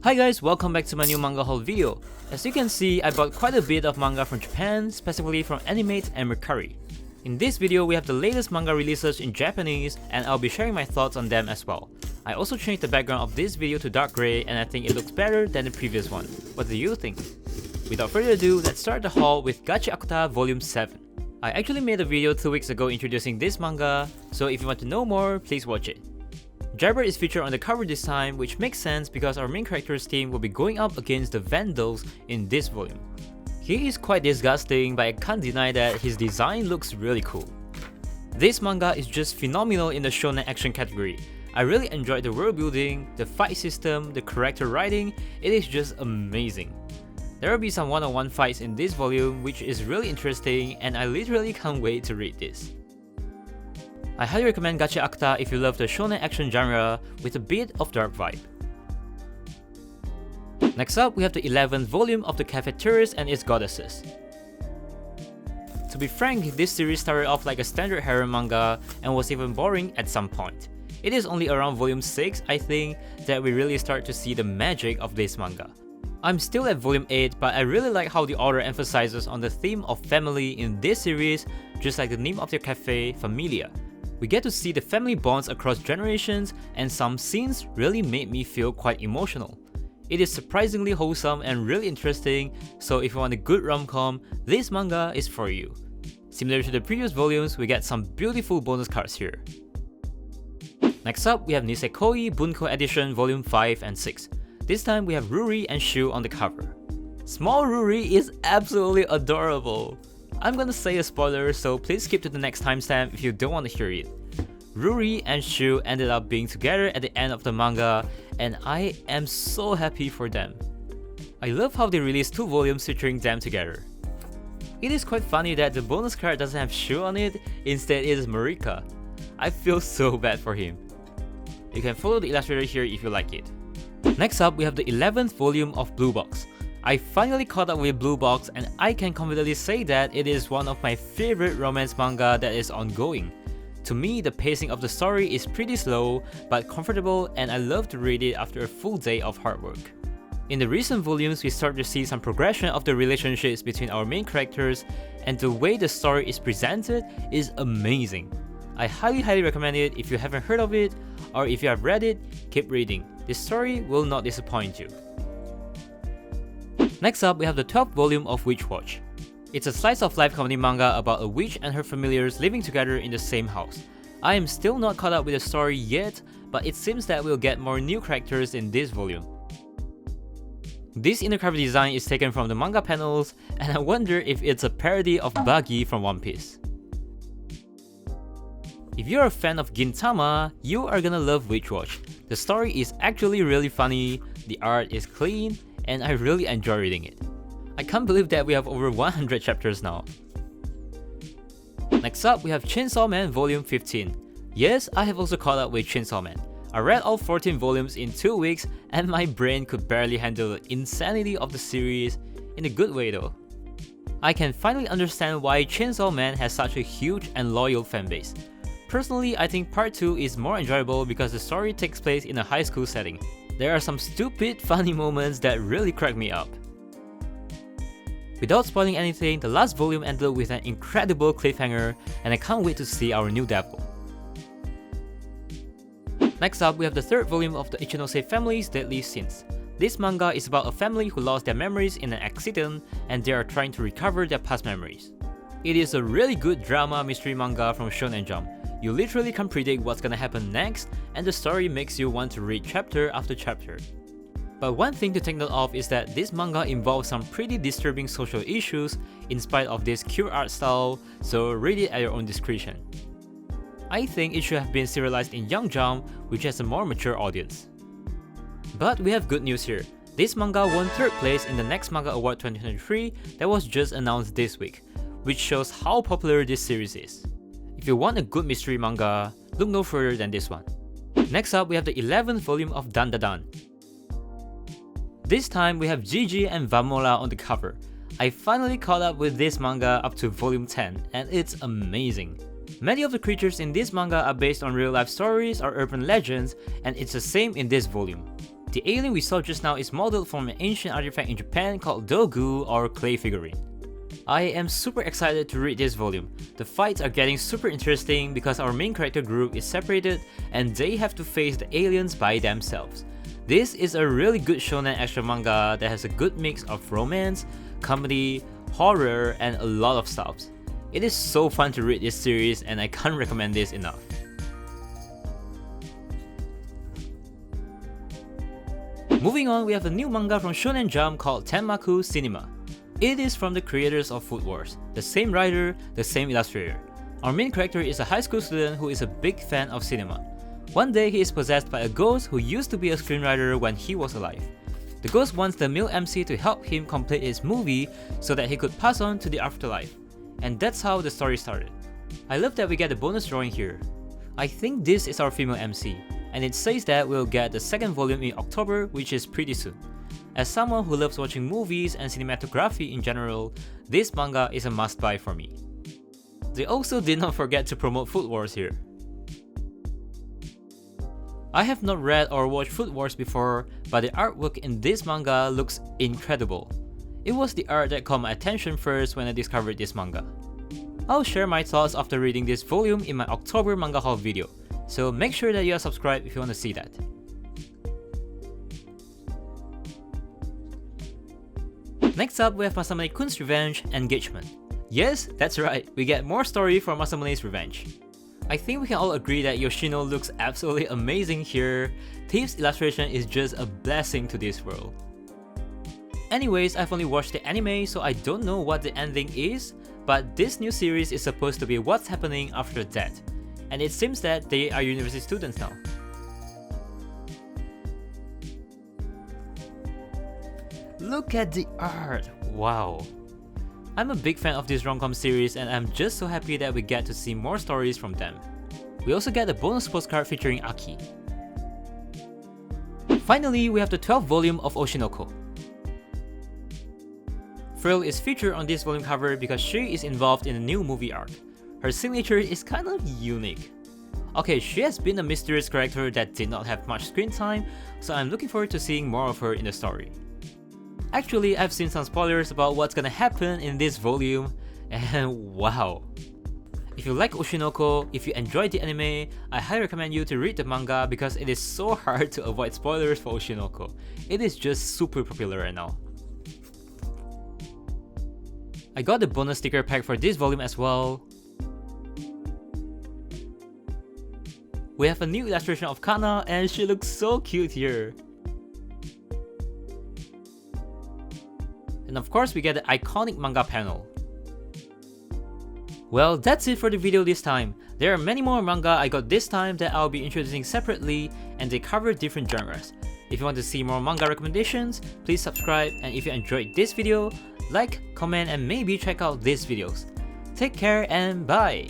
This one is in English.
Hi guys, welcome back to my new manga haul video. As you can see, I bought quite a bit of manga from Japan, specifically from Animate and Mercari. In this video, we have the latest manga releases in Japanese, and I'll be sharing my thoughts on them as well. I also changed the background of this video to dark grey, and I think it looks better than the previous one. What do you think? Without further ado, let's start the haul with Gachiakuta Volume 7. I actually made a video 2 weeks ago introducing this manga, so if you want to know more, please watch it. Jabber is featured on the cover this time, which makes sense because our main character's team will be going up against the Vandals in this volume. He is quite disgusting, but I can't deny that his design looks really cool. This manga is just phenomenal in the shonen action category. I really enjoyed the world building, the fight system, the character writing. It is just amazing. There will be some one-on-one fights in this volume, which is really interesting, and I literally can't wait to read this. I highly recommend Gachiakuta if you love the shonen action genre with a bit of dark vibe. Next up, we have the 11th volume of the Café Terrace and its goddesses. To be frank, this series started off like a standard harem manga and was even boring at some point. It is only around volume 6, I think, that we really start to see the magic of this manga. I'm still at volume 8, but I really like how the author emphasizes on the theme of family in this series, just like the name of their cafe, Familia. We get to see the family bonds across generations, and some scenes really made me feel quite emotional. It is surprisingly wholesome and really interesting, so if you want a good rom-com, this manga is for you. Similar to the previous volumes, we get some beautiful bonus cards here. Next up, we have Nisekoi Bunko Edition Volume 5 and 6. This time we have Ruri and Shu on the cover. Small Ruri is absolutely adorable. I'm gonna say a spoiler, so please skip to the next timestamp if you don't want to hear it. Ruri and Shu ended up being together at the end of the manga, and I am so happy for them. I love how they released 2 volumes featuring them together. It is quite funny that the bonus card doesn't have Shu on it, instead it is Marika. I feel so bad for him. You can follow the illustrator here if you like it. Next up, we have the 11th volume of Blue Box. I finally caught up with Blue Box, and I can confidently say that it is one of my favorite romance manga that is ongoing. To me, the pacing of the story is pretty slow, but comfortable, and I love to read it after a full day of hard work. In the recent volumes, we start to see some progression of the relationships between our main characters, and the way the story is presented is amazing. I highly recommend it if you haven't heard of it, or if you have read it, keep reading. This story will not disappoint you. Next up, we have the 12th volume of Witch Watch. It's a slice of life comedy manga about a witch and her familiars living together in the same house. I am still not caught up with the story yet, but it seems that we'll get more new characters in this volume. This inner cover design is taken from the manga panels, and I wonder if it's a parody of Buggy from One Piece. If you're a fan of Gintama, you are gonna love Witch Watch. The story is actually really funny, the art is clean, and I really enjoy reading it. I can't believe that we have over 100 chapters now. Next up, we have Chainsaw Man Volume 15. Yes, I have also caught up with Chainsaw Man. I read all 14 volumes in 2 weeks, and my brain could barely handle the insanity of the series, in a good way though. I can finally understand why Chainsaw Man has such a huge and loyal fanbase. Personally, I think part 2 is more enjoyable because the story takes place in a high school setting. There are some stupid, funny moments that really crack me up. Without spoiling anything, the last volume ended with an incredible cliffhanger, and I can't wait to see our new devil. Next up, we have the 3rd volume of the Ichinose family's Deadly Sins. This manga is about a family who lost their memories in an accident, and they are trying to recover their past memories. It is a really good drama mystery manga from Shonen Jump. You literally can't predict what's gonna happen next, and the story makes you want to read chapter after chapter. But one thing to take note of is that this manga involves some pretty disturbing social issues in spite of this cute art style, so read it at your own discretion. I think it should have been serialized in Young Jump, which has a more mature audience. But we have good news here. This manga won 3rd place in the Next Manga Award 2023 that was just announced this week, which shows how popular this series is. If you want a good mystery manga, look no further than this one. Next up, we have the 11th volume of Dandadan. This time, we have Gigi and Vamola on the cover. I finally caught up with this manga up to volume 10, and it's amazing. Many of the creatures in this manga are based on real life stories or urban legends, and it's the same in this volume. The alien we saw just now is modeled from an ancient artifact in Japan called Dogu or clay figurine. I am super excited to read this volume. The fights are getting super interesting because our main character group is separated and they have to face the aliens by themselves. This is a really good shonen action manga that has a good mix of romance, comedy, horror, and a lot of stuff. It is so fun to read this series and I can't recommend this enough. Moving on, we have a new manga from Shonen Jump called Tenmaku Cinema. It is from the creators of Food Wars, the same writer, the same illustrator. Our main character is a high school student who is a big fan of cinema. One day he is possessed by a ghost who used to be a screenwriter when he was alive. The ghost wants the male MC to help him complete his movie so that he could pass on to the afterlife. And that's how the story started. I love that we get a bonus drawing here. I think this is our female MC, and it says that we'll get the second volume in October, which is pretty soon. As someone who loves watching movies and cinematography in general, this manga is a must-buy for me. They also did not forget to promote Food Wars here. I have not read or watched Food Wars before, but the artwork in this manga looks incredible. It was the art that caught my attention first when I discovered this manga. I'll share my thoughts after reading this volume in my October manga haul video, so make sure that you are subscribed if you want to see that. Next up, we have Masamune-kun's Revenge Engagement. Yes, that's right, we get more story from Masamune's revenge. I think we can all agree that Yoshino looks absolutely amazing here. Team's illustration is just a blessing to this world. Anyways, I've only watched the anime, so I don't know what the ending is, but this new series is supposed to be what's happening after that, and it seems that they are university students now. Look at the art, wow. I'm a big fan of this romcom series and I'm just so happy that we get to see more stories from them. We also get a bonus postcard featuring Aki. Finally, we have the 12th volume of Oshinoko. Frill is featured on this volume cover because she is involved in a new movie arc. Her signature is kind of unique. Okay, she has been a mysterious character that did not have much screen time, so I'm looking forward to seeing more of her in the story. Actually, I've seen some spoilers about what's gonna happen in this volume, and wow. If you like Oshinoko, if you enjoyed the anime, I highly recommend you to read the manga because it is so hard to avoid spoilers for Oshinoko. It is just super popular right now. I got the bonus sticker pack for this volume as well. We have a new illustration of Kana and she looks so cute here. And of course we get the iconic manga panel. Well, that's it for the video this time. There are many more manga I got this time that I'll be introducing separately and they cover different genres. If you want to see more manga recommendations, please subscribe, and if you enjoyed this video, like, comment and maybe check out these videos. Take care and bye!